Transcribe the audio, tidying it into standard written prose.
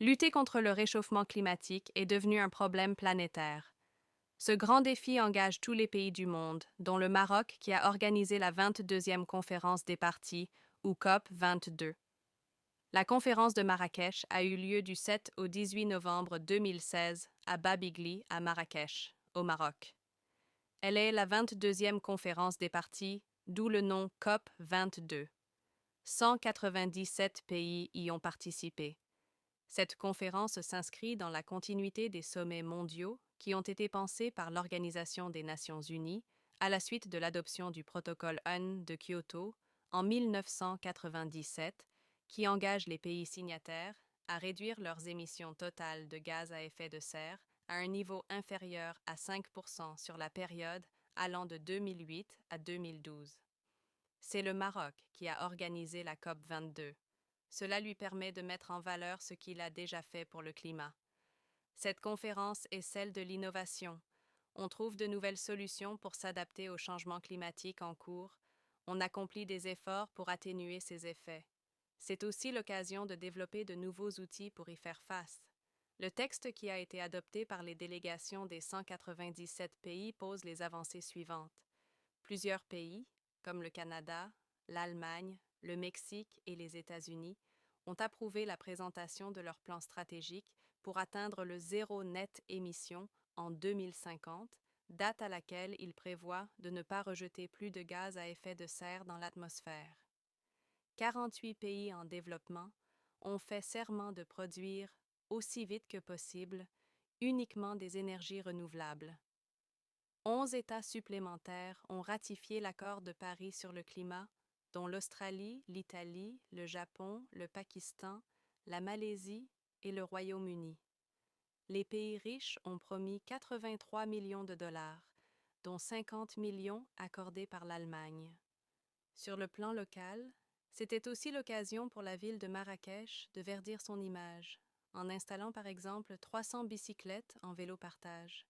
Lutter contre le réchauffement climatique est devenu un problème planétaire. Ce grand défi engage tous les pays du monde, dont le Maroc qui a organisé la 22e conférence des parties, ou COP 22. La conférence de Marrakech a eu lieu du 7 au 18 novembre 2016 à Babigli, à Marrakech, au Maroc. Elle est la 22e conférence des parties, d'où le nom COP 22. 197 pays y ont participé. Cette conférence s'inscrit dans la continuité des sommets mondiaux qui ont été pensés par l'Organisation des Nations Unies à la suite de l'adoption du protocole UN de Kyoto en 1997, qui engage les pays signataires à réduire leurs émissions totales de gaz à effet de serre à un niveau inférieur à 5% sur la période allant de 2008 à 2012. C'est le Maroc qui a organisé la COP 22. Cela lui permet de mettre en valeur ce qu'il a déjà fait pour le climat. Cette conférence est celle de l'innovation. On trouve de nouvelles solutions pour s'adapter au changement climatique en cours. On accomplit des efforts pour atténuer ses effets. C'est aussi l'occasion de développer de nouveaux outils pour y faire face. Le texte qui a été adopté par les délégations des 197 pays pose les avancées suivantes. Plusieurs pays, comme le Canada, l'Allemagne, le Mexique et les États-Unis, ont approuvé la présentation de leur plan stratégique pour atteindre le zéro net émission en 2050, date à laquelle ils prévoient de ne pas rejeter plus de gaz à effet de serre dans l'atmosphère. 48 pays en développement ont fait serment de produire, aussi vite que possible, uniquement des énergies renouvelables. 11 États supplémentaires ont ratifié l'accord de Paris sur le climat, dont l'Australie, l'Italie, le Japon, le Pakistan, la Malaisie et le Royaume-Uni. Les pays riches ont promis 83 millions de dollars, dont 50 millions accordés par l'Allemagne. Sur le plan local, c'était aussi l'occasion pour la ville de Marrakech de verdir son image, en installant par exemple 300 bicyclettes en vélo-partage.